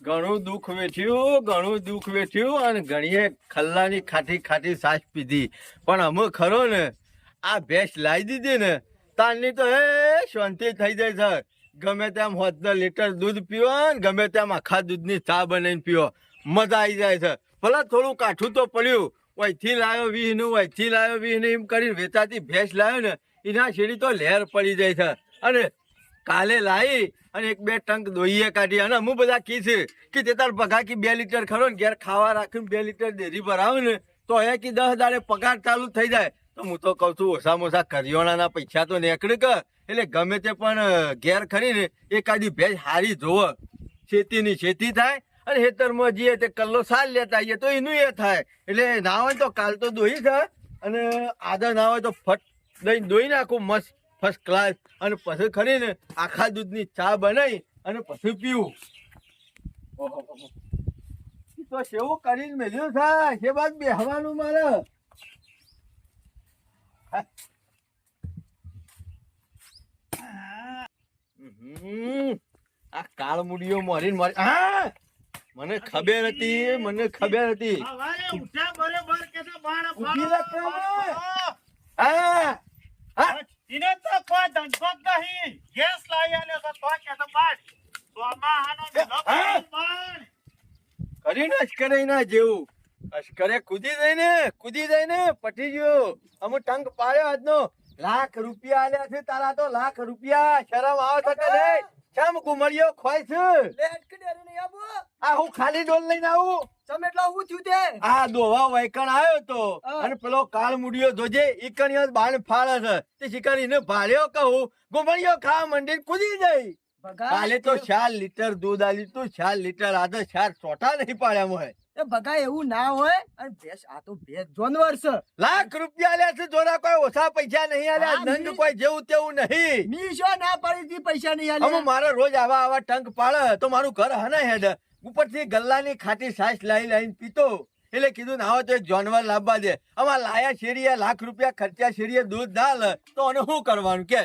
ઘણું દુઃખ વેઠ્યું અને ઘણીએ ખલ્લાની ખાટી ખાટી સાસ પીધી. પણ અમે ખરો ને આ ભેંસ લાવી દીધી ને તારની તો શાંતિ થઈ જાય છે. ગમે તેમ 7 લીટર દૂધ પીવો ને ગમે તેમ આખા દૂધની ચા બનાવીને પીવો, મજા આવી જાય છે. ભલે થોડું કાઠું તો પડ્યું, વહીથી લાવ્યો 20 નું, વહીથી લાવ્યો 20 નું એમ કરીને વેચાતી ભેંસ લાવ્યો ને એના શેરી તો લહેર પડી જાય છે. અને કાલે લાવી અને 1-2 ટંક દોઈએ કાઢી. અને હું બધા કી છે કે તે તાર પગાર કી 2 લીટર ખરો ને ઘેર ખાવા રાખીને 2 લીટર ડેરી પર આવે ને તો એ કી 10 દાડે પગાર ચાલુ થઈ જાય. તો હું તો કઉ છું ઓછામાં ઓછા કરિયાણાના પૈસા તો નીકળે કે. એટલે ગમે તે પણ ઘેર ખરીને એકાદી ભેંસ હારી જોવે, ખેતીની ખેતી થાય અને ખેતરમાં જઈએ તે કલ્લો સાલ લેતા આવીએ તો એનું એ થાય. એટલે ના હોય તો કાલ તો દોઈ થાય અને આદર ના હોય તો ફટ દઈને દોઈ નાખું મસ્ત ફર્સ્ટ ક્લાસ. અને પછી ખરીને આખા દૂધની ચા બનાવી અને પછી પીવું. તો સેવું કરીને મેલ્યું થાય છે બાદ બેહવાનું મારે. આ કાળ મુડીઓ મારીને મારી. હા, મને ખબર હતી. ઇને તો કોઈ ધંધો જ નહીં. ગેસ લાવી આલ્યો તો તો કે તો પાડ સોમાહાનો ધંધો પાડ કરીને અશ્કરે ના જેવું અશ્કરે કૂદી જઈને પટી ગયો. અમુ ટંક પાડ્યો આજનો. ₹1,00,000 આલ્યા છે તારા તો ₹1,00,000. શરમ આવે છે કે નહીં? કેમ ગુમરિયો ખોય છે? આ હું ખાલી ડોલ લઈને આવું. આ દોવા વૈકણ આવ્યો તો અને પેલો કાળ મુડિયો જોજે ઈકણીઓ બાણ ફાળે છે તે શિકારીને ભાળ્યો કહું ગુમરિયો ખાવા મંડીને કૂદી જઈ. કાલે તો 4 લીટર દૂધ આલ્યું તું. 4 લીટર આધો 4 ચોટા નહીં પાડ્યા મોય. બગા એવું ના હોય. અને ભેંસ આ તો ભેંસ જાનવર છે. ₹1,00,000 આલ્યા છે જોરા. કોઈ ઓછા પૈસા નહીં આલ્યા. નંગ કોઈ જેવું તેવું નહીં. મીશો ના પડી હતી પૈસા નહીં અમે આલ્યા. મારે રોજ આવા ટંક પાડે તો મારું ઘર હને હેડ. ઉપરથી ગલ્લાની ખાટી સાસ લાઈને પીતો. એટલે કીધું ના હોય તો એક જાનવર લાવવા દે. અમાર લાયા શેરીએ ₹1,00,000 ખર્ચા શેરીએ દૂધ ના લે તો અને શું કરવાનું કે?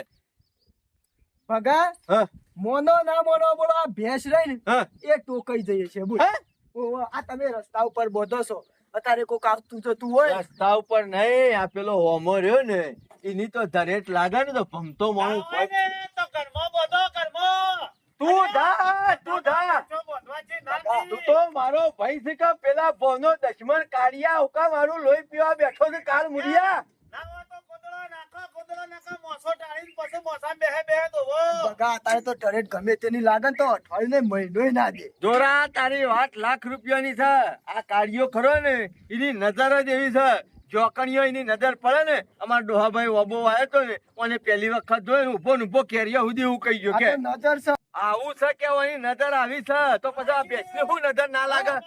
ભગા હા મોનો ના મોનો બોલો આ ભેંસ રહી ને હા એ ટોકાઈ જઈએ છે બોલ. હે? ઓહો, આ તમે રસ્તા ઉપર બોધો છો અત્યારે કોક આવતું જતું હોય. રસ્તા ઉપર નહીં. આ પેલો હોમો રહ્યો ને એની તો ધરેટ લાગે ને તો ભમતો માણસ. આવે ને તો ઘરમાં બધો ઘરમાં તું જા તો બોધવા છે ના તું તો મારો ભાઈ છે કે પેલા ભવનો દશમન કાઢિયા ઉકા મારું લોહી પીવા બેઠો છે કાળ મુડિયા. ના હોય તો કોદળો નાખો મોસો ટાળીને પછી મોસા બેહે દોવો. ભગા અત્યારે તો ટરેટ ગમે તેની લાગે ને તો અઠવાડિયે મહિનોય ના દે. જોરા તારી વાત ₹1,00,000 ની છે. આ કાઢિયો ખરો ને એની નજર જ એવી છે. જોકણીઓ એની નજર પડે ને. અમાર ડોહાભાઈ ઓબો આવ્યો તો ને અને પહેલી વખત જોઈને ઉભો કેરિયા સુધી હું કહી ગયો કે આ તો નજર છે. આવું છે કે એની નજર આવી છે તો પછી આ બેસને હું નજર ના લાગે. આ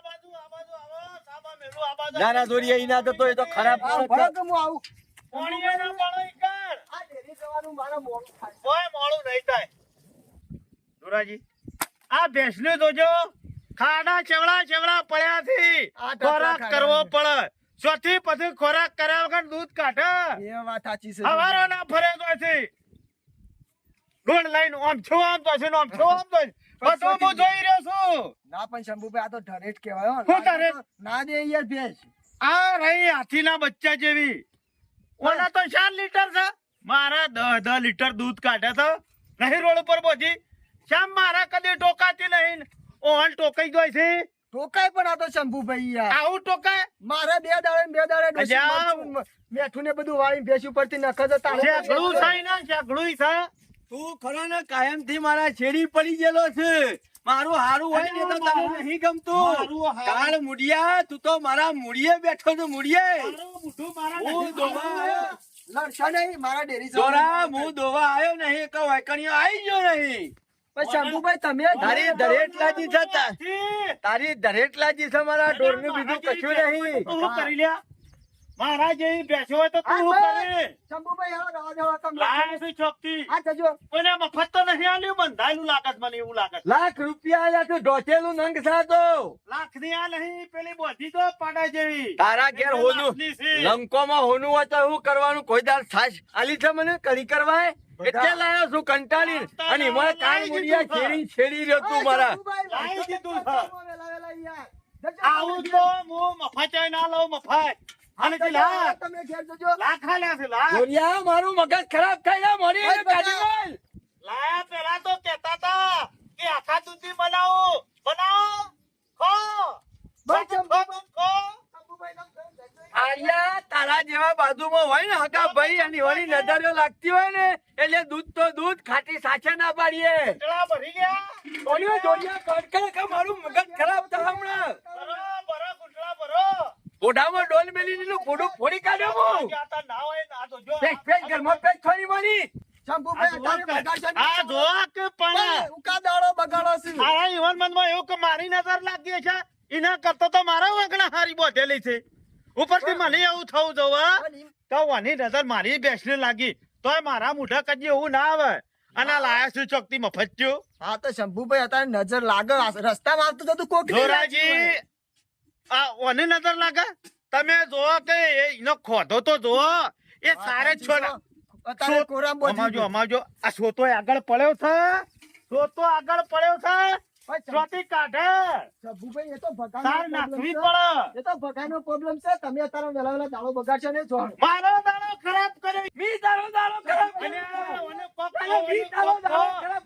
બાજુ આવો સાબા મેલું આ બાજુ. ના ના દોરીએ ઈ ના તો એ તો ખરાબ આ માણસ ભલે છે. કે હું આવું. પાણીએ ના પાડો ઈકર. આ ડેરી જવાનું મારા મોડું થાય. કોઈ મોળું નહીં થાય. દુરાજી આ ભેંસને જોજો ખાડા ચેવડા પડ્યાથી આ ઢગલા ખોરાક ખાડા કરવો ને. પડે. ચોથી પછી ખોરાક કર્યા વગર દૂધ કાઢે. એ વાત સાચી છે. હવારો ના ફરે તોથી ડોળ લાઈન આમ છો આમ તો છે આમ છો આમ તો છે. બધું હું જોઈ રહ્યો છું. ના પણ શંભુભાઈ આ તો ઢરેટ કહેવાય હો. શું ઢરેટ? ના દે યાર ભેંસ. આ રહી હાથીના બચ્ચા જેવી. ઓલા તો 4 લીટર છે. મારા 10 લીટર દૂધ કાઢે છે. નહીં રોડ ઉપર બોધી. શામ મારા કદી ટોકાતી નહીં. ઓહન ટોકાઈ ગઈ છે. ટોકાય પણ આ તો શંભુભાઈ યાર. આવું ટોકાય. મારે 2 દાડે ને 2 દાડે ડોસી અજા. મરચું, મેઠું ને બધું વાળીને ભેંસ ઉપરથી નખત હતા. શેકડું છે ને શેકડું છે. તું ખરો ને કાયમ થી મારા છેડી પડી ગયેલો છે. મારું હારું હોય ને તો તારે નહીં ગમતું. મારું હારું. કાળ મુડિયા તું તો મારા મુડિયે બેઠો છે મુડિયે. મારું મોઢું મારા હું નથી દોવા આવ્યો. લડશો નહીં મારા ડેરી જોરા હું દોવા આવ્યો નહીં કે વાયકણીઓ આવી ગયો નહીં. પણ શંભુભાઈ તમે તારી દરેટ લાજી છે નથી. તારી દરેટ લાજી છે મારા ઢોરનું બીજું કશું નહીં. તું શું કરી લ્યા? મારા જેવી બેસ્યો હોય તો તું શું કરે? શંભુભાઈ હવે રવા દેવા તમે. લાયા છે ચોકથી. આ જજો. કોઈને મફત તો નહીં આલ્યું, બંધાયેલું લાગત મને એવું લાગત. ₹1,00,000 આલ્યા તું ઢોચેલું નંગ સાતો. લાખની આ નહીં, પેલી બોધી તો પાડા જેવી. તારા ઘેર હોનું લાખની છે. લંકોમાં હોનું હોય તો શું કરવાનું? કોઈ દાર છાશ આલી છે મને કરી કરવાય. એટલે લાયો છું કંટાળીને. અને એમાં કાન મૂળિયા છેડી રહ્યો તું મારા. લાવી દીધું છે. આવું તો હું મફત ના લઉં મફત. અને તે લાખ તમે ઘેર જજો. લાખ આલ્યા છે લાખ. જોરિયા, મારું મગજ ખરાબ થઈ જાય મોરી ઓય બધા. કાઢી મેલ. લાયા પેલા તો કહેતા હતા કે આખા દૂધી બનાવો ખો બસ ખો ખો. શંભુભાઈ, તમે ઘેર જજો. આયા તારા જેવા બાજુમાં હોય ને હકા ભાઈ અને વળી નજરો લાગતી હોય ને એટલે દૂધ તો દૂધ ખાટી સાચે ના પાડીએ. કેટલા ભરી ગયા? જોરિયા કડકડ કે મારું મગજ ખરાબ થાય હમણાં. ભરો ગુંઠલા ભરો. ઓઢામાં ડોલ મેલી દીધું ફોડું ફોડી કાઢ્યો હું. જાતા ના હોય ના તો જો. પેક પેક ઘરમાં પેક થોડી મારી. શંભુભાઈ, અત્યારે બગાડશો નહીં. આ જો કે પણ પણ ઉકા દાડો બગાડો છે. મારા યુવાન મનમાં એવું કે મારી નજર લાગી છે એના કરતા તો મારા વગણા હારી બોધેલી છે ઉપરથી મને એવું થવું જોવા અને ઈ- તો વાની નજર મારી બેસને લાગી તોય મારા મોઢા કદી એવું ના આવે અને આ લાયા છું ચોકતી મફત થયું. હા તો શંભુભાઈ અત્યારે નજર લાગે રસ્તામાં આવતું જતું કોક જોરાજી આ ઓની નજર લાગે તમે જોવો કે એનો ખોધો તો જોવો એ સારે જ છો ને. અત્યારે કોરામ અમાજો આ સોતો આગળ પડ્યો છે સોતો આગળ પડ્યો છે ચોથી કાઢે શંભુભાઈ, એ તો તાર ભગાનો નાખવી problem છે. પડે. એ તો ભગાનો પ્રોબ્લેમ છે. તમે અત્યારે વહેલા વહેલા દાડો બગાડશો ને જો મારો દાડો ખરાબ કર્યો. મી તારો દાડો ખરાબ અને કર્યો. ઓને કોક તારો મી તારો દાડો ખરાબ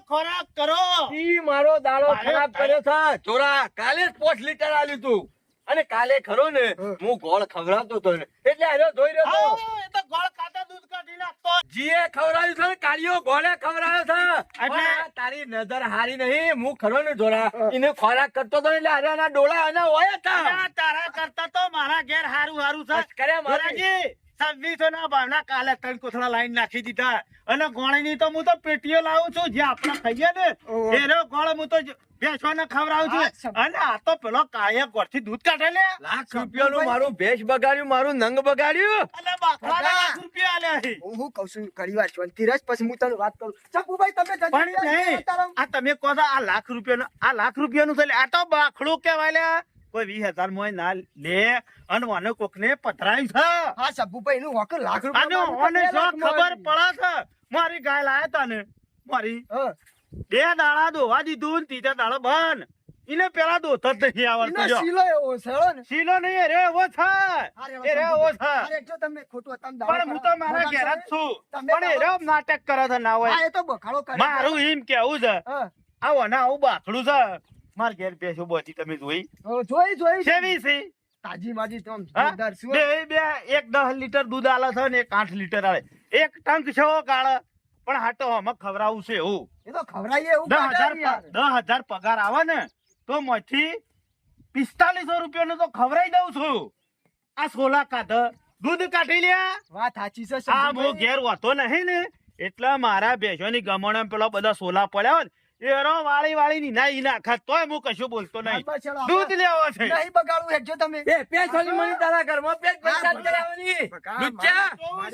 ખોરાક કરો. ઈ મારો દાડો ખરાબ કર્યો છે. ચોરા કાલે જ 5 લીટર આલ્યું તું અને કાલે ખરો ને હું ગોળ ખવડાવતો હતો ને એટલે આનો જોઈ રહ્યો આવો, હતો. એ તો ગોળ ખાતા દૂધ કાઢી નાખતો. જીએ ખવડાવ્યું છે ને કાળીઓ ગોળે ખવડાવ્યો છે. એટલે- પણ આ તારી નજર હારી નહીં. હું ખરો ને જોરા એને ખોરાક કરતો હતો એટલે આના ડોળા આના હોય હતા. આ તારા કરતા તો મારા ઘેર હારું છે. બસ કર્યા મારે. જોરાજી, 2600 ના ભાવના કાલે 3 કોથળા લાઈન નાખી દીધા અને ગોળની તો હું તો પેટીઓ લાવું છું જે આપણે ખાઈએ ને ઓહો. એનો ગોળ હું તો બેસવાને ખવડાવું આ છું અને આ તો પેલો કાળિયા ગોળથી દૂધ કાઢે લે લાખ રૂપિયાનું મારું ભેંસ બગાડ્યું, મારું નંગ બગાડ્યું. અને બાકરાના લાખ રૂપિયા આલ્યા છે. હું કહું છું ઘણી વાર શાંતિ રસ પછી હું તને વાત કરું. શંભુભાઈ, તમે જજો. પણ નહીં અત્યારે આ તમે કહો છો આ લાખ રૂપિયાનું છે લે. આ તો બાખડું કહેવાય લે. કોઈ 20,000 માં ના લે અને મને કોકને પધરાયું છે. હા શંભુભાઈ, એનું હોકર લાખ આનો રૂપિયા ઓને જો ખબર પડે છે મારી ગાય લાયા તા ને મારી હા. 2 દાડા દોવા દીધું ને ત્રીજા દાડા બંધ. એને પેલા દોત જ નહીં આવડતું એનો જો. શીલો એવો છે, હો ને. શીલો નહીં એ રે એવો છે. એ રે એવો છે. અરે જો તમે ખોટું તમે દાડો પણ હું તો મારા બગાડશો ઘેર જ ને. છું. તમે પણ એ રે નાટક કરે છે ના હોય. હા, એ તો બખાડો કરે. મારું એમ કેવું છે હા. આવો ના આવું બાખડું છે. માર ઘેર બેસો બોધી તમે જોઈ જોઈ સેવી છે. તાજી માજી તો આમ હા? જોરદાર છે, હો. બે એક 10 લીટર દૂધ આલે છે ને એક 8 લીટર આલે. એક ટંક છે ગાળે પણ હાટો આમાં ખવડાવું છે એવું. એ તો ખવડાવીએ એવું કાઢે યાર. 10,000 પગાર આવે ને તો માંથી 4500 રૂપિયાનું તો ખવડાવી દઉં છું. આ સોલા કાઢ દૂધ કાઢી લ્યા. વાત સાચી છે આ શંભુભાઈ. હું ઘેર હોતો નહીં ને એટલે મારા ભેંસોની ગમણ પેલા બધા સોલા પડ્યા હોય ને એરો વાળી ની ના ઈ નાખા તોય હું કશું બોલતો નહીં. બસ ચલો, દૂધ લેવો છે. નહીં બગાડવું હેડજો તમે. પેટ થોડી મળી તારા ઘરમાં પેટ પંચાયત કરાવવાની. બકા, લુચ્ચા,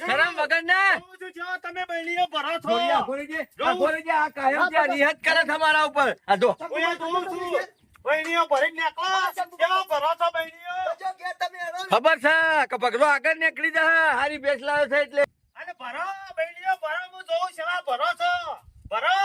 શરમ વગર ના. જોઉં છું જો તમે બહેનીઓ ભરો છો. જોરિયા, ગોરીજી, આ કાયમ ત્યાં નિહત કરે છે મારા ઉપર. આ જો. ઓય જોઉં છું. બહેનીઓ ભરીને નીકળો. કેવા ભરો છો બહેનીઓ? જો ઘેર તમે હેડો. ખબર છે કે પગલો આગળ નીકળી જાય હારી બેસ લાવે છે એટલે અને ભરો બહેનીઓ ભરો હું જોઉં છું આ ભરો છો. ભરો.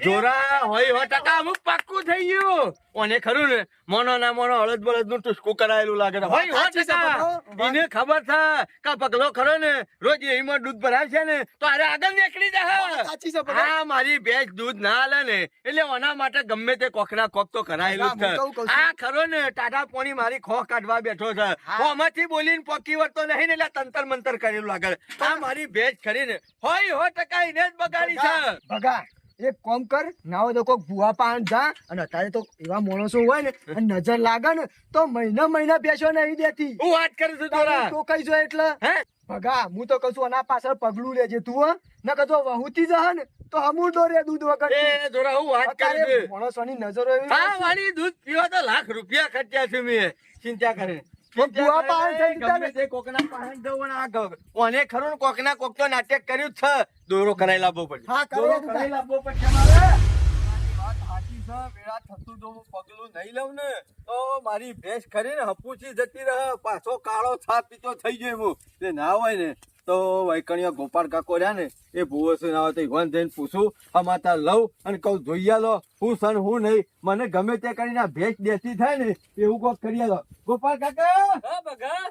જોરા હોય 100% અમુક પાક્કું થઈ ગયું. ઓને ખરું ને મોનો ના મોનો હળદ બળદ નું ટુસકું કરાયેલું લાગે છે. હોય 100%. એને ખબર છે કે પગલો ખરો ને રોજ એમાં દૂધ ભરાય છે ને તો અરે આગળ નીકળી જાય. સાચી છે બકા. હા, મારી ભેંસ દૂધ ના આલે ને એટલે ઓના માટે ગમે તે કોકના કોક તો કરાયેલું જ હા, હું કહું છે. છું. આ ખરો ને ટાટા પોણી મારી ખોખ કાઢવા બેઠો છે. આમાંથી બોલીને પોકી વળતો નહીં ને એટલે તંતર મંતર કરેલું લાગે. આ મારી ભેંસ ખરી ને હોય 100% એને જ બગાડી છે. ભગા એક કોમ કર ના હોય તો કોક ભૂવા પાન જા અને અત્યારે તો એવા માણસો હોય ને અને નજર લાગે ને તો મહિના બેસો નહીં દેતી. હું વાત કરું છું જોરા. તો કઈ જો એટલે હે ભગા હું તો કહું છું આના પાછળ પગલું લેજે તું, હો ન કદો વહુતી જશે ને તો હમું દોરે દૂધ વગર. એ જોરા હું વાત કરું અત્યારે છું. માણસોની નજરો એવી હા, વાળી દૂધ પીવા તો લાખ રૂપિયા ખર્ચ્યા છે મેં. ચિંતા કરે ભૂવા પાન થઈ જતા ને. ગમે તે કોકના પાન દઉં અને આ ઓને ખરું ને કોકના કોક તો નાટક કર્યું જ છે. દોરો કરાઈ લાવવો પડે. હા, કરાઈ દોરો દીધા. કરાઈ લાવવો પડશે મારે. તમારી વાત સાચી છે. વેળા થતું જો હું પગલું નહીં લઉં ને તો મારી ભેંસ ખરી ને હપુચી જતી રહે. પાછો કાળો છાપ પીતો થઈ જાય હું. તે ના હોય ને તો વૈકણીયા ગોપાલ કાકો રહ્યા ને એ ભૂવો છે ના હોય તો ઈવન જઈને પૂછું અમાતા લઉં અને કહું જોઈ આલો હું સન હું નહીં મને ગમે તે કરીને આ ભેંસ દેશી થાય ને એવું કોક કરી આલો. ગોપાલ કાકા હા બગા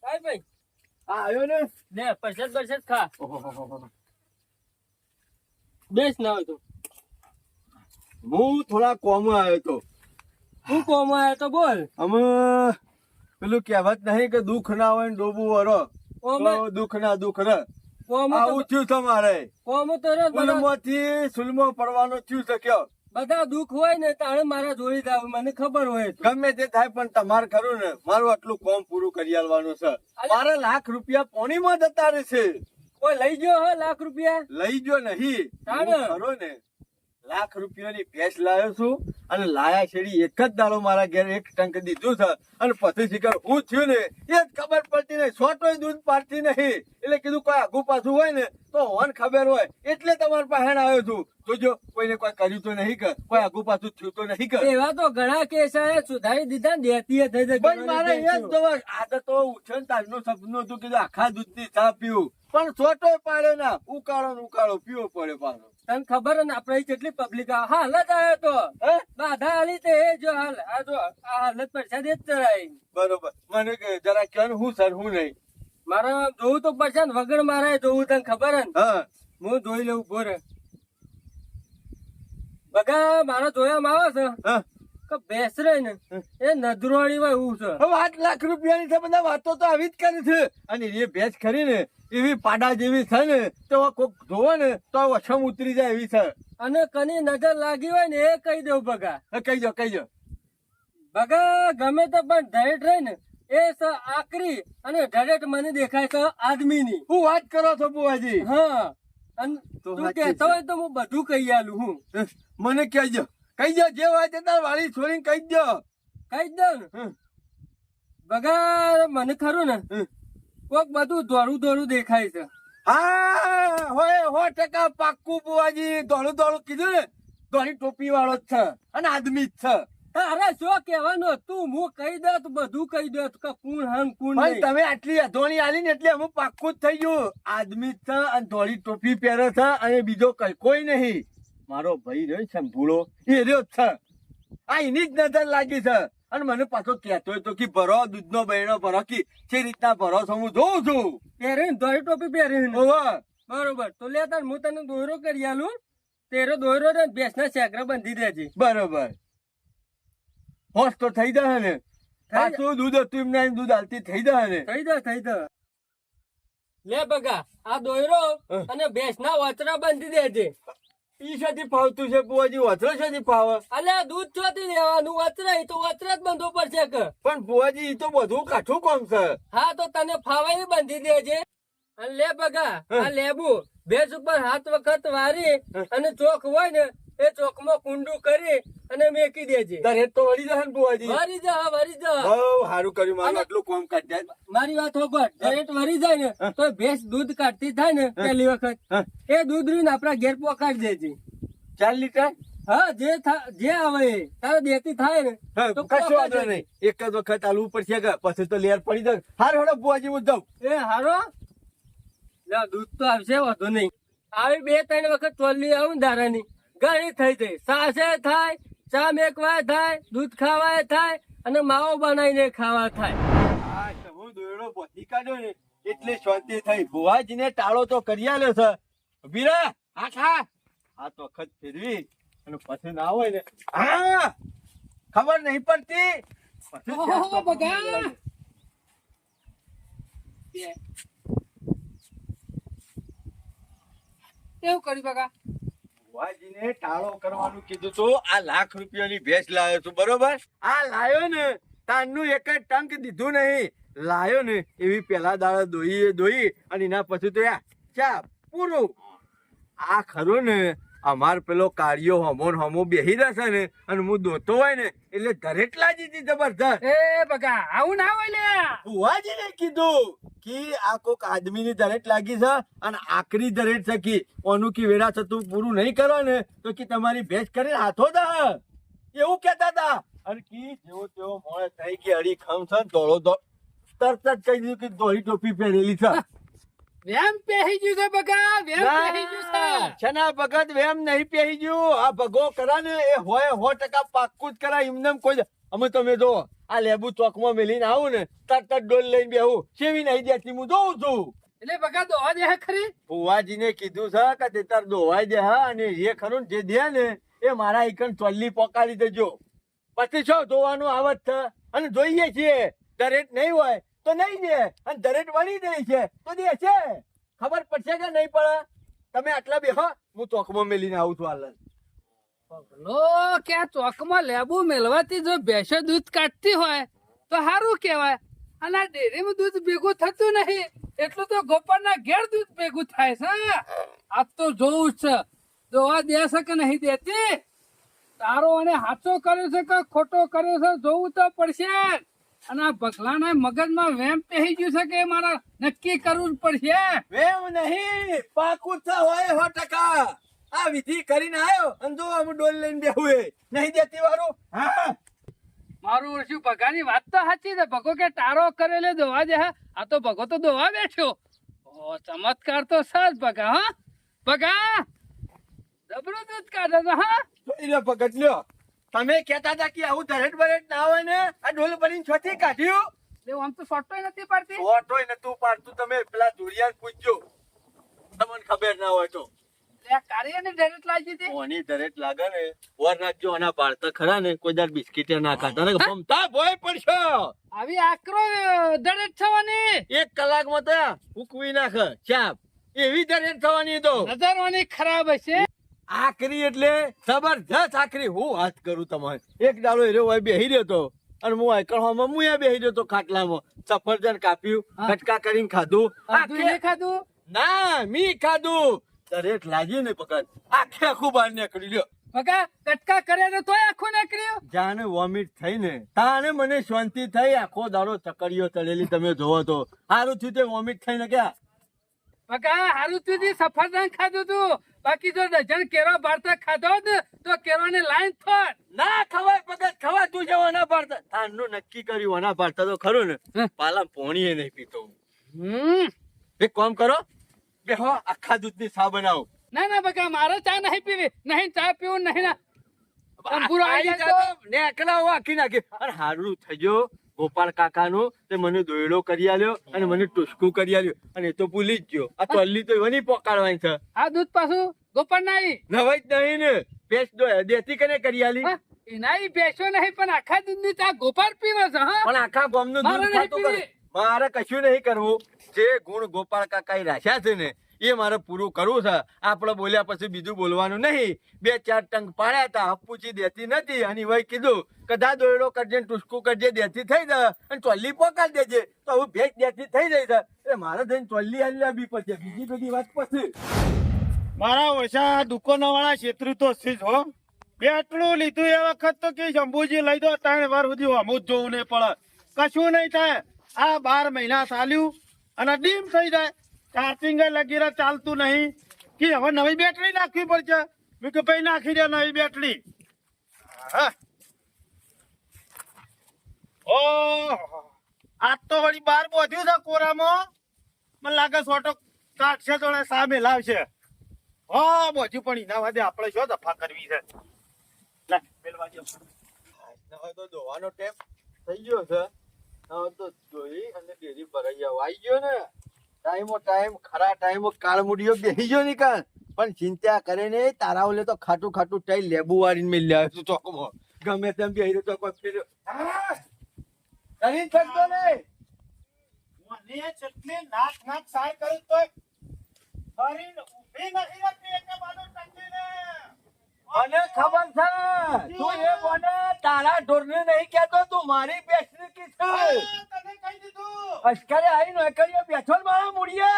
કાઈ ભાઈ આ આવ્યો ને લે પરસેદ ખા ઓહોહોહો. બેસ ના હોય તો હું થોડા કોમ આવ્યો તો હું કોમ આવ્યો તો બોલ અમે પેલું કહેવત નહીં કે દુઃખ ના હોય ને ડોબું વરો તો દુઃખ ના દુઃખ રે આવું થયું તમારે કોમ તો રે બધા સુલમોથી સુલમો પડવાનો થયું છે કયો બધા દુઃખ હોય ને તાણે મારા જોઈ જાવ મને ખબર હોય તો. ગમે તે થાય પણ તમારે ખરું ને મારું આટલું કોમ પૂરું કરી આલવાનું છે. મારે લાખ રૂપિયા પોણીમાં જતા રહેશે. કોઈ લઈ ગયો હે લાખ રૂપિયા લઈ ગયો નહીં તાણે. હું ખરો ને લાખ રૂપિયાની ભેંસ લાવ્યો છું અને લાયા છેડી એક જ દાડો મારા ઘેર એક ટંક દીધું છે અને પછી શીખર હું થયું ને એ જ ખબર પડતી નહીં છોટોય દૂધ પાડતી નહીં એટલે કીધું કોઈ આગુ પાછું હોય ને તો હોન ખબર હોય એટલે તમારા પાસે આવ્યો છું. જોજો કોઈને કોઈ કર્યું તો નહીં કર કોઈ આગુ પાછું થયું તો નહીં કર. એવા તો ઘણા કેસ આયા સુધારી દીધા ને દેતી થઈ જાય ભાઈ મારે એ જ જોવા આદત તો ઉછન તારનું સપનું હતું કીધું આખા દૂધની ચા પીવું પણ છોટોય પાડે ના ઉકાળો ને ઉકાળો પીવો પડે પાછો. તને ખબર ને આપડે કેટલી પબ્લિક હાલ જ આવ્યો તો હે? બાધા હાલી તે જો હાલ આ જો આ હાલત પરસાદ જ ચડાય બરોબર મને કે જરા કહો ને હું સર હું નહીં. મારે જોવું તો પડશે ને વગર મારે જોવું તને ખબર ને હા હું જોઈ લઉં બોરે બગા મારા જોયામાં આવે છે હા કે બેસરે ને એ નદરોણી હોય એવું છે. હવે 8 લાખ રૂપિયાની છે બધા વાતો તો આવી જ કરી છે અને એ ભેંસ ખરી ને એવી પાડા જેવી છે ને તો કોક જોવે ને તો વછમ ઉતરી જાય એવી છે. અને કની નજર લાગી હોય ને એ કહી દઉં બગા કહી દો બગા ગમે તો પણ ધરેટ રહી ને એ છે આકરી અને ધરેટ મને દેખાય છે આદમીની. હું વાત કરો છો બુવાજી? હા અને તો તું સાચી કહેતો છે. હોય તો હું બધું કહી આલું હું મને કહેજો જે હોય તે તાર વાળી છોડીને કહી દો. કહી જ દઉં ને બગા મને ખરું ને કોક બધું દોડું દેખાય છે. હા હોય 100% પાક્કું બુવાજી. દોડું કીધું ને દોડી ટોપી વાળો જ છે અને આદમી જ છે. અરે શું કહેવાનું તું હું કહી દઉં તો બધું કહી દઉં કે કોણ હન કોણ ભાઈ નહીં. તમે આટલી અધોણી આલી ને એટલે અમુક પાક્કું જ થઈ ગયું. આદમી જ છે અને ધોળી ટોપી પહેરે છે અને બીજો કોઈ નહીં. મારો ભાઈ રહ્યો છે ભૂળો એ રહ્યો જ છે. આ એની જ નજર લાગી છે અને મને પાછો કહેતો હોય તો કે ભરો દૂધનો બહેણો ભરો કે જે રીતના ભરો છો હું જોઉં છું. પહેરીને ધોળી ટોપી પહેરીને ઓવે. બરોબર તો લે તાર હું તને દોયરો કરી આલું તેરો દોયરો ને ભેંસના શેકરા બંધી દેજે. બરોબર હોશ તો થઈ જાય ને જાય. પાછું દૂધ હતું એમને દૂધ હાલતી થઈ જાય ને. થઈ દે લે બગા આ દોયરો અને ભેંસના વચરા બંધી દેજે. ઈ શાથી ફાવતું છે બુવાજી? વચરો શાથી ફાવે? અલ્યા દૂધ ચોથી લેવાનું વચરા એ તો વચરા જ બંધવું પડશે કે. પણ બુવાજી ઈ તો બધું કાઠું કામ છે. હા તો તને ફાવાય ને બંધી દેજે. અને લે બગા આ લેબુ ભેંસ ઉપર 7 વખત વારી અને ચોક હોય ને એ ચોકમાં કુંડું કરી અને મેકી દેજે. તારે તો વળી જશે ને બુવાજી? વરી જા બહુ સારું કર્યું મારું આટલું કામ કાઢ્યા. મારી વાત હોભળ દરેક વરી જાય ને તો ભેંસ દૂધ કાઢતી થાય ને પહેલી વખત એ દૂધ રીને આપડા ઘેર પોકાડી દેજે. 4 લીટર? હા જે આવે એ તારે દેતી થાય ને હા, તો કશો વાંધો પોકાડી નહીં. એક જ વખત આલવું પડશે કે પછી તો લેર પડી જાય. હારું હેડો બુવાજી હું જાઉં. એ હારો લે દૂધ તો આવશે વાંધો નહીં. આવી 2-3 વખત ચોલી આવું ને દારાની ઘણી થઈ જાય. સાસે થાય ચા મેકવાય થાય દૂધ ખાવાય થાય અને માવો બનાવીને ખાવા થાય. હા, હું દોયડો બોધી કાઢ્યો ને એટલે શાંતિ થઈ. બુવાજીને ટાળો તો કરી આલ્યો છે. વીરા આ તો વખત ફેરવી અને પછી ના હોય ને હા ખબર નહીં પડતી. પછી ઓહો, બગા. એવું કરી બગા બુવાજીને ટાળો કરવાનું કીધું તો આ લાખ રૂપિયાની ભેંસ લાવ્યો છું બરોબર. આ લાયો ને તારનું એક જ ટંક દીધું નહીં. લાયો ને એવી પેલા દાડા દોઈ અને એના પછી તો ચા પૂરું. આ ખરું ને અમાર પેલો કાળિયો હમો બેહી રહેશે ને અને હું દોતો હોય ને એટલે ધરેટ લાજી હતી જબરદસ્ત. એ બગા આવું ના હોય લે. બુવાજીને કીધું કે આ કોક આદમીની ધરેટ લાગી છે અને આકરી ધરેટ છે કે ઓનું કે વેરા થતું પૂરું નહીં કરો ને તો કે તમારી ભેંસ કરીને હાથો દા એવું કહેતા હતા. અને કે જેવો તેવો મોડે થઈ કે અડી ખમ છે દોડો તરત જ કહી દીધું કે દોડી ટોપી પહેરેલી છે. વેમ પહેરી ગયું છે બગા, વેમ પહેરી ગયું છે. છના ભગત વેમ નહીં પહેરી ગયું. આ ભગો કરા ને એ હોય 100% પાક્કું જ કરા. એમને કોઈ અમે તમે જો આ લેબુ ચોકમાં મેલીને આવું ને તરત ડોલ લઈને બેહું સેવી નહીં દેતી હું જોઉં છું. એટલે બગા દોવા દે ખરી. ફુવાજીને કીધું છે કે તે તાર દોવાઈ દે હા, અને એ ખરું ને જે દે ને એ મારા એકન ચોલ્લી પોકાડી દેજો. પછી શું ધોવાનું આવત છે અને જોઈએ છીએ દરેક નહીં હોય તો નહીં દે, અને દરેક વળી દે છે તો દે છે. ખબર પડશે કે નહીં પડે? તમે આટલા બેહો, હું ચોકમાં મેલીને આવું છું હાલ. પગલો કે આ ચોકમાં લેબુ મેલવાથી જો ભેંસો દૂધ કાઢતી હોય તો સારું કહેવાય. અને આ ડેરીમાં દૂધ ભેગું થતું નહીં એટલું તો ગોપાળના ઘેર દૂધ ભેગું થાય છે. આ તો જોવું જ છે દોવા દેશે કે નહીં દેતી. તારો અને હાચો કર્યો છે કે ખોટો કર્યો છે જોવું તો પડશે. અને આ ભગલાના મગજમાં વેમ પહેરી ગયું છે કે મારે નક્કી કરવું જ પડશે. વેમ નહીં, પાકું જ હોય 100%. આ વિધિ કરીને આવ્યો અને જો અમે ડોલ લઈને બેહું એ નહીં દેતી વાળું. હા મારું ઓળખ્યું ભગાની વાત તો સાચી છે. ભગો કે તારો કરેલે દોવા દે. આ તો ભગો તો દોવા બેઠ્યો. ઓ ચમત્કાર તો સજ ભગા. હા ભગા જબરું દૂધ કાઢે છે. હા એટલે ભગત લ્યો, તમે કહેતા હતા કે આવું ધરેટ બરેટ ના હોય ને આ ડોલ ભરીને છોથી કાઢ્યું. એટલે આમ તો સોટોય નથી પાડતી. ઓટોય નતું પાડતું. તમે પેલા ધુરિયાર પૂછજો, તમને ખબર ના હોય તો. એટલે આ કાર્યને ડેરેટ લાગી હતી. ઓની ધરેટ લાગે ને ઓર નાખજો. આના બાળતા ખરા ને કોઈ દર બિસ્કીટે ના ખાતા ને ભમતા ભોય પડશો. આવી આકરો ડેરેટ થવાની. 1 કલાકમાં તો ઉકવી નાખે ચાપ. એવી ધરેટ થવાની તો નજરવાની ખરાબ હશે. આકરી એટલે જબરજસ્ત આકરી. હું વાત કરું તમારે. એક દાડો એરો હોય બેહી રહ્યો તો અને હું આઈકણમાં હું બેહી રહ્યો તો ખાટલામાં. સફરજન કાપ્યું, કટકા કરીને ખાધું. ખાધું નહીં ખાધું? ના મી ખાધું. દરેક લાગી ને પકડ આખે આખું બહાર નીકળી લ્યો. ભગા કટકા કરે તો તોય આખું નીકળ્યું. જાને વોમિટ થઈ ને તાને મને શાંતિ થઈ. આખો દાડો ચકડીઓ ચડેલી તમે જોવો તો સારું થયું તે વોમિટ થઈને ક્યાં. ભગા હારું તું સફરજન ખાધું તું. બાકી જો ડઝન કેરો ભારતા ખાધો હોત ને તો કેરો ને લાઈન થોડ ના ખવાય પગત ખવા. તું જેવો ના પાડતા તારનું નક્કી કર્યું ના પાડતા તો ખરું ને. પાલા પોણીએ નહીં પીતો. એક કામ કરો, બેહો આખા દૂધની ચા બનાવો. ના ના બકા મારે ચા નહીં પીવી. નહીં ચા પીવું નહીં. ના તંબુરો આવી જાય તો ને એકલા હું આખી નાખી. અને હારું થઈ ગયો ગોપાલ કાકાનું તે મને દોયડો કરી આલ્યો અને મને ટુસકું કરી આલ્યું. અને એ તો ભૂલી જ ગયો. આ તલ્લી તો એની પોકાડવાની છે. આ દૂધ પાછું ગોપાળ ના આવી. નવાઈ જ નહીં ને પેસ્ટ દેતી કને કરી આલી. એના બેસો નહીં પણ આખા દૂધ ની ચા ગોપાળ પીવે છે. હા પણ આખા ગામનું મારે દૂધ નહીં ખાતું કરે. પીવી. મારે કશું નહીં કરવું. જે ગુણ ગોપાલ કાકા રાખ્યા છે ને એ મારે પૂરું કરવું છે. આપણે બોલ્યા પછી બીજું બોલવાનું નહીં. 2-4 ટંક પાડ્યા હતા, અપૂચી દેતી નથી. અને વહી કીધું કદા દોયડો કરજે ને ટુસકું કરજે, દેતી થઈ જાય અને ચોલ્લી પોકાડી દેજે તો હવે ભેજ દેતી થઈ જાય છે. એટલે મારે થઈને ચોલ્લી હાલ્યા બી પછી બીજી બધી વાત પછી. મારા ઓછા દુકાનો વાળા છેતરું તો છે જ હો. બેટલું લીધું એ વખત તો કે શંભુજી લઈ દો 3 વાર સુધી અમુક જોવું નહીં પડે. કશું નહીં થાય. આ 12 મહિના ચાલ્યું અને ડીમ થઈ જાય. ચાર્જિંગ લગી ચાલતું નહીં કે હવે નવી બેટરી નાખવી પડશે. મેં કે ભાઈ નાખી દે નવી બેટરી. હા ઓ આજ તો વળી 12 બોધ્યું છે કોરામાં. મને લાગે સોટો કાઢશે તો સામે લાવશે. હા બોધ્યું પણ એના વાદે આપણે શું દફા કરવી છે. લે પેલવા દો. હવે તો દોવાનો ટેપ થઈ ગયો છે. હવે તો જોઈ અને ડેરી ભરાઈ આવી ગયો ને. ટાઈમ ખરા ટાઈમ કાળમુડીઓ બેસી ગયો ની કાન. પણ ચિંતા કરે ને તારા ઓલે તો ખાટું ખાટું ટાઈ લેબુ વાળીને મેં લ્યા તું ચોકમાં ગમે તેમ બેહી રહ્યો તો કોઈ ફેર્યો કરી શકતો નહીં. મને ચટણી નાક સાય કરું તો ફરીને ઊભી નથી રહેતી એટલે બાજુ ટંકીને. મને ખબર છે તું એ બોને તારા ઢોરને નહીં કહેતો, તું મારી બેસની કીધું. તને કહી દીધું. અસ્કરે આઈ નોકરીઓ બેઠો ને મારા મૂડીએ.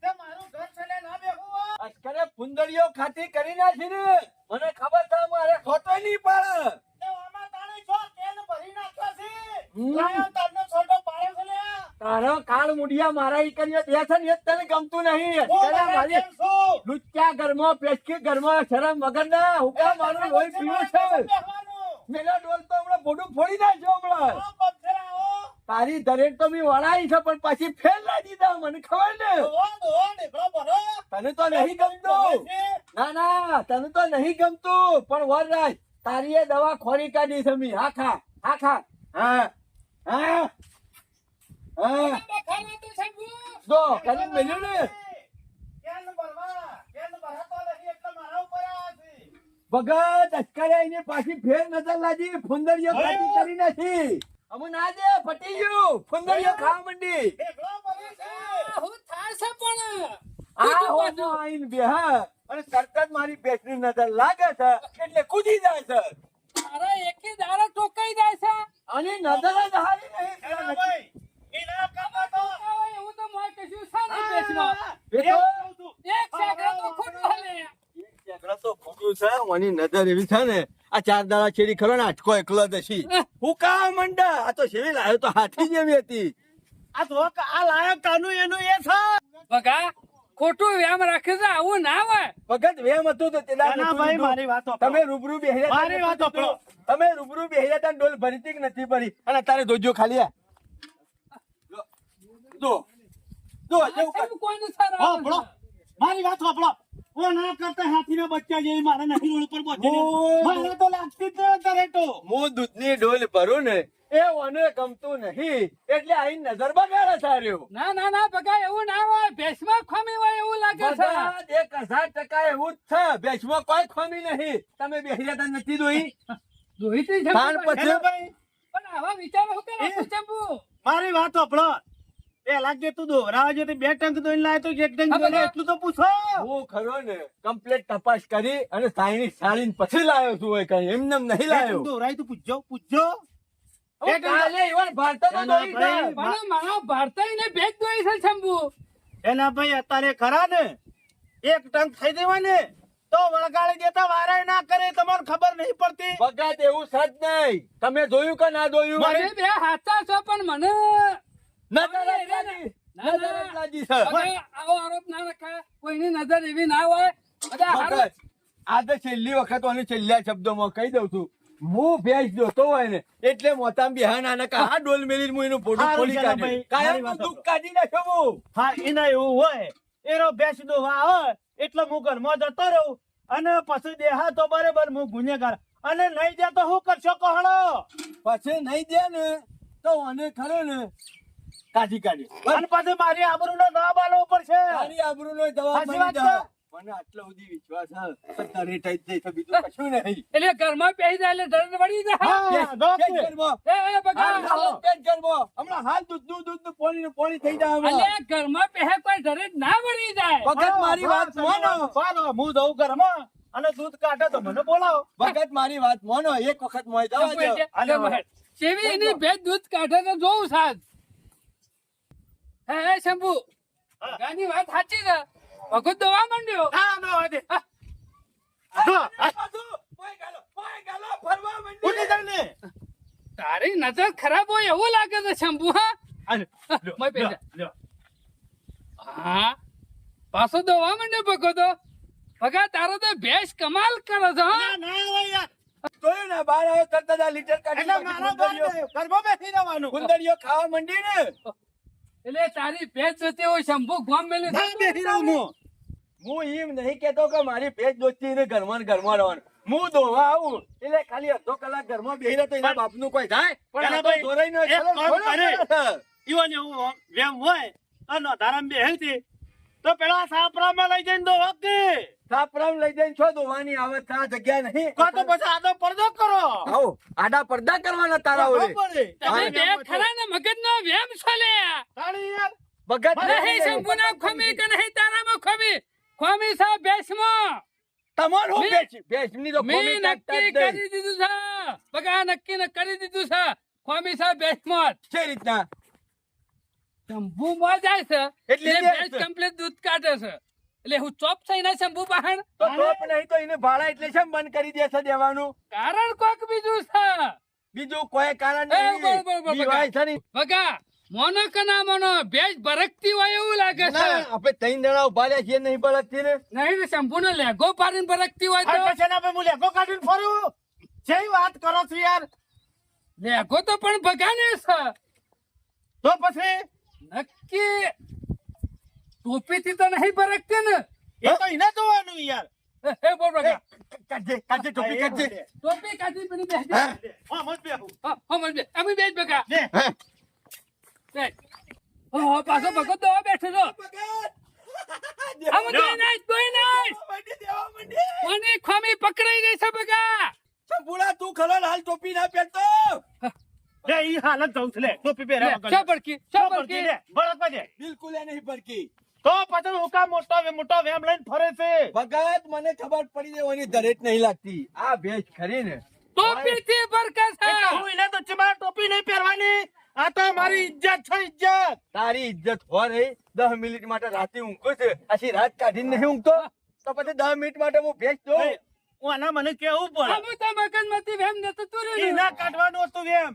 તે મારું ઘર છેલ્લે ના બેહું. અસ્કરે ફુંદરીઓ ખાતી કરી નાખી ને. મને ખબર છે મારે ખોટો નહીં પાડે. તે આમાં તાણે છો તેલ ભરી નાખ્યો છે. લાયો તને છોટો પાડ્યો છે લે. તારો કાળ મુડિયા મારા ઈ કરીએ દે છે ને એ તને ગમતું નહીં. હું અસ્કરે મારા મારી જેમ છું. લુચ્ચા ઘરમાં પેસ્કી ઘરમાં શરમ વગર ના હુકા મારું લોહી પીવે છે. બેહવાનું. મેલા ડોલ તો હમણાં બોડું ફોડી નાખ્યો હમણાં. આ પથરા હો. તારી દરેક તો મેં વળાઈ છે પણ પછી ફેલ ના દીધા મને ખબર ને તને તો નહીં ગમતું ના ના તને તો નહીં ગમતું પણ વરરાજ તારી એ દવા ખોરી કાઢી છે મેં હા ખા હા ખા હા હા હા બખાડો તો શંભુ. જો કરી મેલ્યું ને ભગત અચકારે આઈને પાછી ફેર નજર લાગી ફુંદરીઓ ખાતી કરી નાખી અમુ ના દે ફટી ગયું ફુંદરીઓ ખાવા માંડી હું થાય છે પણ આ હોનો આઈન બેહા અને તરત જ મારી બેટરી નજર લાગે છે એટલે કૂદી જાય છે તારા એકે દાડા ટોકાઈ જાય છે. અને નજર જ હારી નહીં એવું તો મોય કશું છે નહીં બેસમાં. બેટો એક સેકન્ડ તો ખોટું હાલે. ઝઘડા તો ખોટું છે મને નજર એવી છે ને આ 4 દાડા છેડી ખરો ને આટકો એકલો જ હશી હું કા મંડા આ તો શેવી લાયો તો હાથી જેવી હતી આ લાયક કાનું એનું એ છે બગા ખોટું વ્યામ રાખે છે આવું ના હોય. ભગત વેમ હતું તો તેના ના ભાઈ મારી વાત સાંભળો. તમે રૂબરૂ બેહ્યા તા મારી વાત સાંભળો. તમે રૂબરૂ બેહ્યા તા ડોલ ભરીતી કે નથી ભરી અને તારે જોજો ખાલી આ જો જો જેવું કર. સાહેબ કોઈને સારા હા, ભણો. મારી વાત સાંભળો. ઓ ના કરતા હાથીના બચ્ચા જેવી મારે નહીં રોડ ઉપર પહોંચીને. ઓ. મને તો લાગતી જ નહીં તારે તો. હું દૂધની ડોલ ભરું ને એ મને ગમતું નહીં એટલે આઈ નજર બગાડે સાર્યો ના ના ના બગા એવું ના હોય ભેંસમાં ખમી હોય એવું લાગે છે. બધા 1000% એવું જ છે બેચમાં કોઈ ખમી નહીં તમે બેહ્યા તા નથી જોઈ જોઈ તી છે તાણ પણ પછી ભાઈ આવા વિચારો શું કરે તું ચંપુ? મારી વાત સાંભળો. પેલા જે તું દોરાવા જે તે 2 ટંક દોઈને લાયો તો 1 ટંક હા, દોઈને બગા. એટલું તો પૂછો. હું ખરો ને કમ્પ્લીટ તપાસ કરી અને સાઈની સાળીને પછી લાયો છું એ કઈ એમને એમ નહીં બે લાયો ટંક દોરાય તો પૂછજો. હું કાલે ઈવન ભારતો તો ના, દોરી ભાઈ. છે. પણ મારા ભારતાઈને ભેજ દોઈ છે ચંપુ. એના ભાઈ અત્યારે ખરા ને 1 ટંક થઈ દેવા ને તો વળગાડી દેતા વારાય ના કરે તમને ખબર નહીં પડતી. ભગત એવું સજ નહીં તમે જોયું કે ના જોયું મને બે હાથા છો પણ મને નજર જ લાગી. ના, નજર ના. જ લાગી છે. બગા, આવો આરોપ ના રખાય કોઈની નજર એવી ના હોય બધા હારું. ભગત, આ તો છેલ્લી વખત અને છેલ્લા શબ્દોમાં કહી દઉં છું હું ભેંસ જોતો હોય ને એટલે મોતામ બિહાના ને કા ડોલ મેલી હું એનું ફોટો હારું ખોલી ચાલો કાઢ્યું ભાઈ, કાયમ મારી વાત દુઃખ કાઢી નાખ્યો હું હા એને એવું હોય એનો ભેંસ દોવા આવે એટલે હું ઘરમાં જતો રહું અને પછી દેહા તો બરાબર હું ગુનેગાર અને નહીં દે તો શું કરશો કહણો પછી નહીં દે ને તો મને ખરો ને કાઢી કાઢી અને પછી મારી આબરૂનો દાવ આલવો પડશે. તારી આબરૂનો જવાબ સાચી મળી વાત જાય. છે. મને આટલો સુધી વિશ્વાસ છે કે તારે થઈ જ જાય બીજું કશું નહીં એટલે ઘરમાં પહેરી જાય એટલે દર્દ વળી જાય. હા, દોસ્ત. પેટ ગરમો. એ બગા, હાલ પેટ ગરમો. હમણાં હાલ દૂધનું પાણી થઈ જાય હમણાં. અલ્યા ઘરમાં પહેરે કોઈ દર્દ ના વળી જાય. ભગત મારી વાત મોનો ચાલો, હું જઉં ઘરમાં અને દૂધ કાઢે તો મને બોલાવો. ભગત મારી વાત મોનો એક વખત મોય જવા ચંપુ દો એટલે- હાલો, એટલે કેવી એની ભેજ દૂધ કાઢે તો જોઉં સાજ. હે શંભુ હા. ગાની વાત સાચી છે ભગત દવા માંડ્યો. હા, નો વાંધે. જો, આ મોય ગાલો, ફરવા માંડી. ઉઠી જાય ને. તારી નજર ખરાબ હોય એવું લાગે છે શંભુ. હા આ લ્યો, મોય પહેરી જા. લ્યો. હા પાછો દવા માંડ્યો ભગતો. ભગા તારો તો ભેંસ કમાલ કરે છે. હા ના, ના હોય યાર. જોયું ને બહાર આવ્યો તરત જ આ લીટર કાઢી એટલે મારો કુંદરીઓ- ઘરમાં બેસી રહેવાનું. કુંદરીઓ ખાવા માંડી ને એટલે તારી ભેંસ જોતી હોય શંભુ ગોમ મેલે ના બેસી રહું હું. હું એમ નહીં કેતો કે મારી ભેજ દોસ્તી ને ઘરમાં ને ઘરમાં રહેવાનું હું દોવા આવું એટલે ખાલી અડધો કલાક ઘરમાં બેહી રહે તો એના બાપનું કોઈ થાય પણ આ તો ભાઈ, દોરાઈનો એક ચલો કામ થોડો કરે. કરે છે. ઈવન એવું વેમ હોય અને ધારામાં બેહી હતી તો પેલા સાપરામાં લઈ જઈને દો વાગે. સાપરામ લઈ જઈને છો દોવાની આવે તો આ જગ્યા નહીં કાં તો પછી આદો પડદો કરો. આવો આડા પડદા કરવાના તારા ઓરે પડે. તમે બે ખરા ને મગજનો વેમ છો લે. તાળી યાર. ભગત નહીં શંભુના ખમી કે નહીં તારામાં ખમી. ખમી છે ભેંસમાં. તમારું મેં- ભેંસની તો મેં કોમી કાઢતા નક્કી જ નહીં. કરી દીધું છે. બગા નક્કી ને કરી દીધું છે. ખમી છે ભેંસમાં. છે રીતના શંભુ માં જાય છે એટલે એટલે બે ભેંસ છે. કમ્પ્લીટ દૂધ કાઢે છે એટલે હું ચોપ થઈને શંભુ બહાર તો ટોપ નહીં તો એને ભાડા એટલે શેમ બંધ કરી દેશે દેવાનું કારણ કોક બીજું છે. બીજું કોઈ કારણ એ, નહીં બરોબર, બીવાય છે ને. બગા મોનો કે ના મોનો ભેંસ ભરકતી હોય એવું લાગે છે. ના, આપણે 3 જણા ઉભા રહ્યા છીએ નહીં બળકતી ને નહીં શંભુ નો લેગો પાડીને ભરકતી હોય આ તો પછી એના પર હું લેગો કાઢીને ફરું. જેવી વાત કરો છો યાર. લેગો તો પણ બગાને છે. તો પછી નક્કી ટોપીથી તો નહીં ફરકતી ને એ તો એને જોવાનું યાર. એ બોલ બકા કાઢજે કાઢજે ટોપી કાઢજે ટોપી કાઢી પેલી બેસ દે. હા, મત બેહું. હા મત બે અમે બેસ બકા લે. બેસ. હા પાછો ભગત તો બેઠો છો આમ દોઈ નાખ કોની ખોમી પકડાઈ ગઈ છે બકા સંપૂર્ણ તું ખરો હાલ ટોપી ના પહેરતો લે, ઈ હાલત જવું છે, લે. ટોપી પહેર્યા વગર. શા પડકી શા પડકી લે, બળદ માં દે. બિલકુલ એ નહીં પડકી તો પછી હું કામ મોટો વેમ લઈને ફરે છે. ભગત મને ખબર પડી દેવાની દરેક નહીં લાગતી આ ભેંસ ખરી ને ટોપી થી બરકા છે એટલે હું એને તો ચીમા ટોપી નહીં પહેરવાની. આ તો મારી ઇજ્જત છે, ઇજ્જત. તારી ઇજ્જત હો રહી 10 મિનિટ માટે રાતે ઊંઘું છે પછી રાત કાઢીને નહીં ઊંઘતો તો પછી 10 મિનિટ માટે હું ભેંસ દઉં એ, હું આના મને કેવું પડે. આમ તો મગજમાંથી વેમ નતું તુર્યું એના કાઢવાનું હતું વેમ.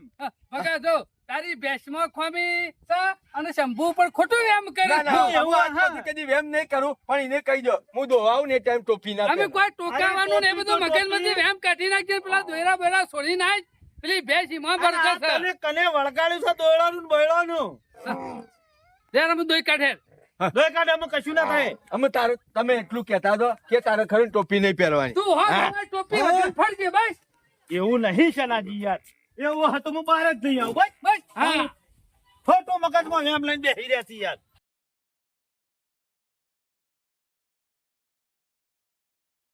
બકા જો તારી ભેંસમાં ખોમી છે અને શંભુ ઉપર ખોટું વેમ કરે ના ના એવું, હું આજથી કદી વેમ નહીં કરું પણ એને કહી દો હું દોવાઉં ને એ ટાઈમ ટોપી ના અમે પહેરું. કોઈ ટોકાવાનું ને એ બધું ટોપી તો મગજમાંથી વેમ કાઢી નાખજે પેલા દોયરા બોયરા છોડી નાખ પેલી ભેંસ ઈમાં આ ભરતો છે તને કને વળગાડ્યું છે દોયડાનું ને બોયડાનું. યાર અમે દોઈ કાઢે દોય કાઢે એમાં કશું ના થાય. અમે તારે તમે એટલું કહેતા હતો કે તારે ખરું ટોપી નહીં પહેરવાની તું હો તમારી ટોપી વગર ફરજે બસ એવું નહીં શનાજી યાર. એવું હતું હું બહાર જ નહીં આવું. બસ. બસ હા ખોટું મગજમાં વેમ લઈને બેસી રહ્યા છે યાર.